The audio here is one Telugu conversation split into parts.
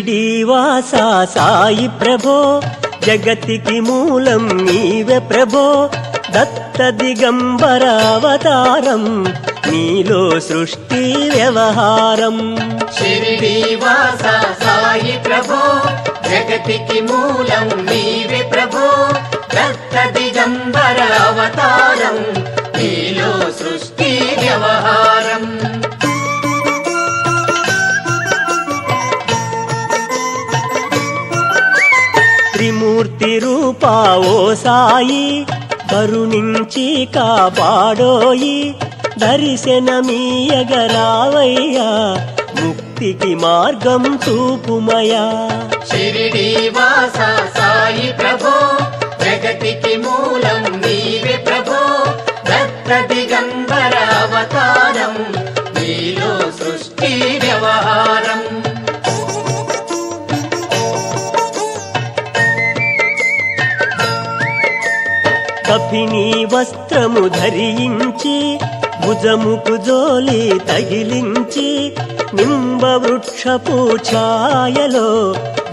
షిరిడీవాస సాయి ప్రభో జగతికి మూలం నీవే ప్రభో దత్త దిగంబర అవతారం నీలో సృష్టి వ్యవహారం షిరిడీవాస సాయి ప్రభో జగతికి మూలం నీవే ప్రభో దత్త దిగంబర అవతారం నీలో సృష్టి వ్యవహారం త్రిమూర్తి రూపా ఓ సాయి కరుణించి కాపాడోయి దర్శనమీయగరావయ్యా ముక్తికి మార్గం చూపుమయా షిరిడీవాస సాయి ప్రభో జగతికి మూలం నీవే ప్రభో దత్త దిగంబర అవతారం నీలో సృష్టి వ్యవహారం కఫినీ వస్త్రము ధరించి భుజముకు జోలి తగిలించి నింబ వృక్షపు ఛాయలో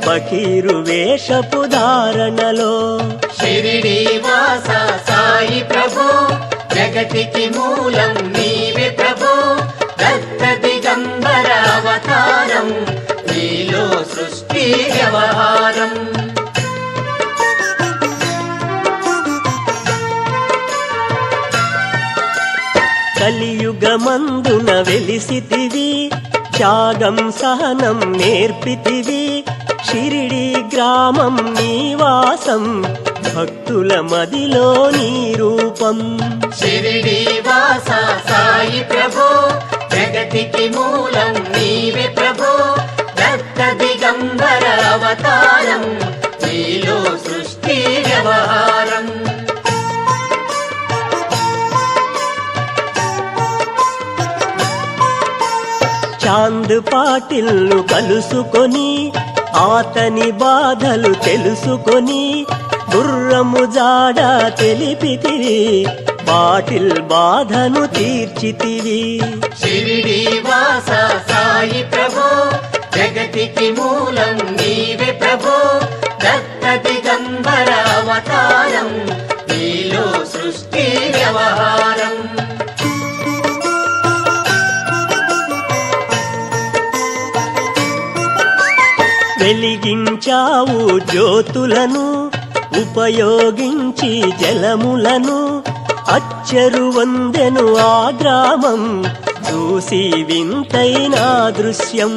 బకీరు వేషపు ధారణలో షిరిడీవాస సాయి ప్రభో జగతికి మూలం నీవే ప్రభో దత్త దిగంబర అవతారం నీలో సృష్టి వ్యవహారం కలియుగమందున వెలిసితివి త్యాగం సహనం నేర్పితివి షిరిడి గ్రామం నీవాసం భక్తుల మదిలో నీ రూపం షిరిడీవాస సాయి ప్రభో జగతికి మూలం నీవే ప్రభో దత్త దిగంబర అవతారం నీలో సృష్టి వ్యవహారం చాంద్ పాటిల్ను కలుసుకొని ఆతని బాధలు తెలుసుకొని గుర్రము జాడ తెలిపితివి పాటిల్ బాధను తీర్చితివి షిరిడీవాస సాయి ప్రభో జగతికి మూలం నీవే ప్రభో దత్త దిగంబర అవతారం నీలో సృష్టి వ్యవహారం వెలిగించావు జ్యోతులను ఉపయోగించి జలములను అచ్చరు వందెను ఆ గ్రామం చూసి వింతైన దృశ్యం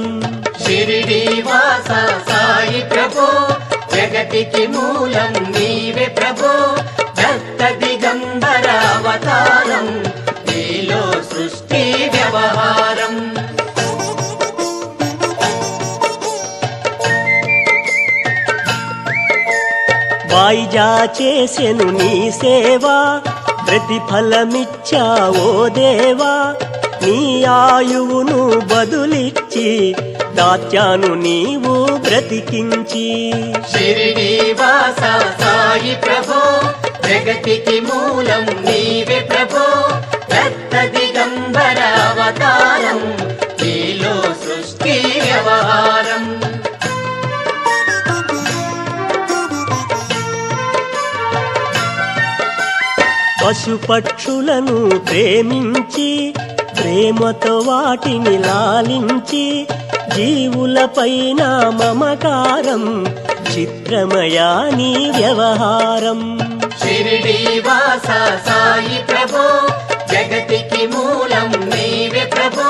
షిరిడీవాస సాయి ప్రభో జగతికి మూలం నీవే ప్రభో దత్త దిగంబర అవతారం నీలో సృష్టి వ్యవహారం వాయిజా చేసెను నీ సేవా ప్రతిఫలమిచ్చావో దేవా నీ ఆయువును బదులిచ్చి దాత్యాను నీవు బ్రతికించి షిరిడీవాస సాయి ప్రభో జగతికి మూలం నీవే ప్రభో దత్త దిగంబర అవతారం నీలో సృష్టి వ్యవహారం పశుపక్షులను ప్రేమించి ప్రేమతో వాటిని లాలించి జీవులపైన మమకారం చిత్రమయా నీ వ్యవహారం షిరిడీవాస సాయి ప్రభో జగతికి మూలం నీవే ప్రభో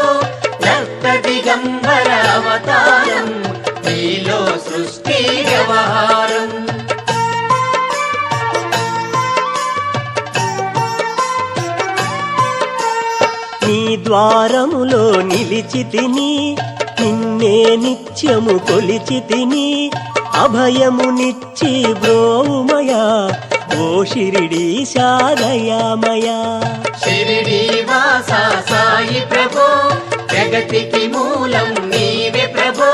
దత్త దిగంబర అవతారం నీలో సృష్టి వ్యవహారం నీ ద్వారములో నిలిచితిని నిన్నే నిత్యము కొలిచితిని అభయమునిచ్చి బ్రోవుమయా ఓ షిరిడీశా దయామయా షిరిడీవాస సాయి ప్రభో జగతికి మూలం నీవే ప్రభో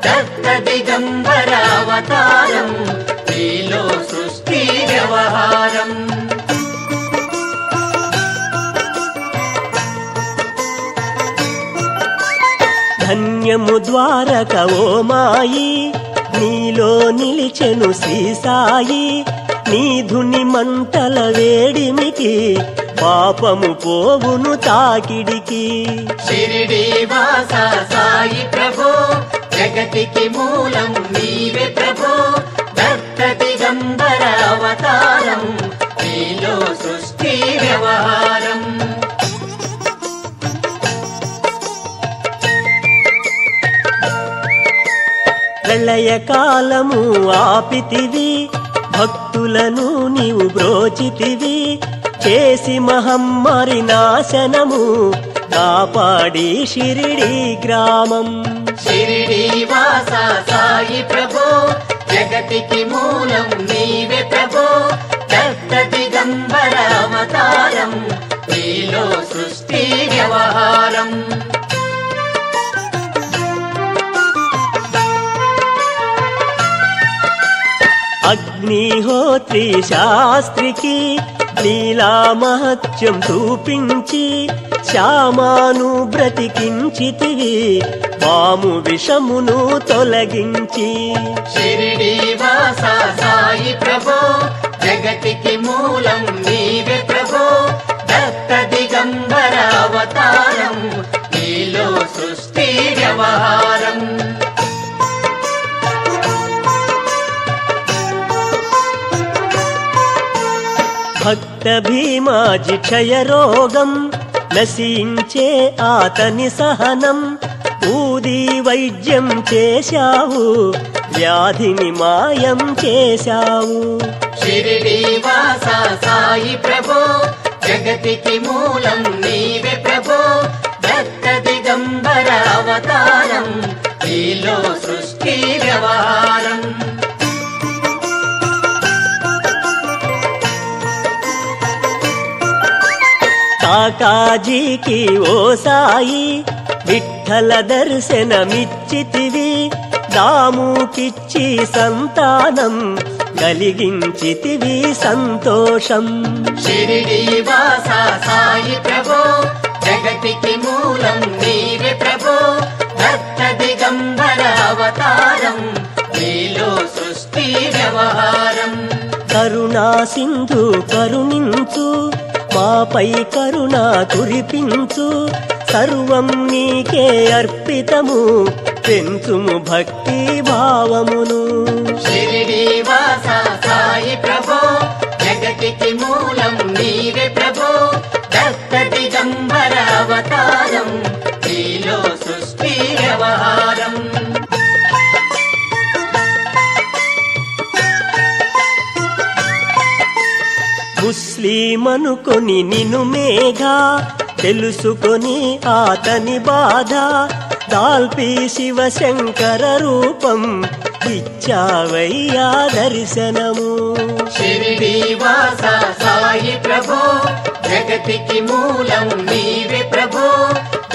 దత్త దిగంబర అవతారం నీలో సృష్టి వ్యవహారం ధన్యము ద్వారక ఓ మాయి నీలో నిలిచెను శ్రీ సాయి నీ ధుని మంటల వేడిమికి పాపము పోవును తాకిడికి షిరిడి వాస సాయి ప్రభో జగతికి మూలం నీవే ప్రభో దత్త దిగంబర అవతారం నీలో సృష్టి వ్యవహారం ప్రళయ కాలము ఆపితివి భక్తులను నీవు బ్రోచితివి చేసి మహమ్మారి నాశనము కాపాడి షిరిడి గ్రామం షిరిడి వాస సాయి ప్రభో జగతికి మూలం నీవే ప్రభో దత్త దిగంబర అవతారం నీలో సృష్టి వ్యవహారం అగ్నిహోత్రి శాస్త్రికి లీలా మహత్యం చూపించి శ్యామాను బ్రతికించితివి పాము విషమును తొలగించి షిరిడి వాస సాయి ప్రభో జగతికి మూలం నీవే ప్రభో దత్త దిగంబర అవతారం నీలో సృష్టి వ్యవహారం భక్త భీమాజి క్షయరోగం నశించే ఆతని సహనం ఊది వైద్యం చేశావు వ్యాధిని మాయం చేశావు షిరిడి వాస సాయి ప్రభో జగతికి మూలం నీవే ప్రభో దత్త దిగంబర అవతారం నీలో సృష్టి వ్యవహారం కాకాజీకి ఓ సాయి విఠల దర్శనమిచ్చితివి దాముకిచ్చి సంతానం కలిగించితివి సంతోషం షిరిడి వాస సాయి ప్రభో జగతికి మూలం నీవే ప్రభో దత్త దిగంబర అవతారం నీలో సృష్టి వ్యవహారం కరుణా సింధు కరుణించు మాపై కరుణ కురిపించు సర్వం నీకే అర్పితము పెంచుము భక్తి భావమును షిరిడి వాస సాయి ప్రభో జగతికి మూలం నీవే ప్రభో దత్త దిగంబర అవతారం నీలో సృష్టి వ్యవహారం ముస్లిమనుకొని నిను మేఘా తెలుసుకొని ఆతని బాధ దాల్పి శివశంకర రూపం ఇచ్చావయ్యా దర్శనము షిరిడి వాస సాయి ప్రభో జగతికి మూలం నీవే ప్రభో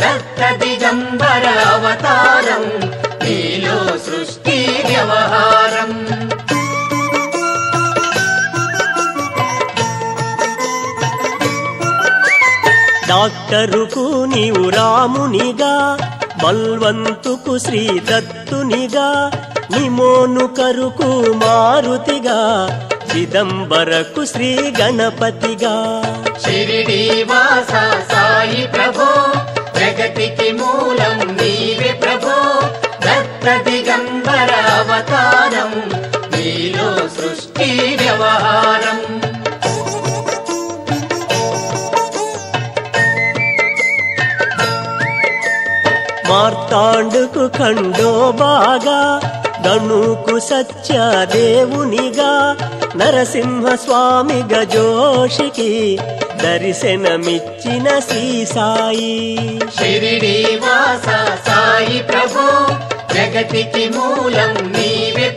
దత్త దిగంబర అవతారం నీలో సృష్టి వ్యవహారం డాక్టరుకు నీవు రామునిగా బల్వంతుకు శ్రీ దత్తునిగా నిమోను కరుకు మారుతిగా చిదంబరకు శ్రీ గణపతిగా షిరిడి వాస సాయి ప్రభో జగతికి మూలం నీవే ప్రభో దత్త దిగంబర అవతారం నీలో సృష్టి వ్యవహారం మార్తాండుకు ఖండోబాగా గణుకు సత్య దేవునిగా నరసింహస్వామి గజోషికి దర్శనమిచ్చిన శ్రీ సాయి షిరిడి వాస సాయి ప్రభో జగతికి మూలం నీవే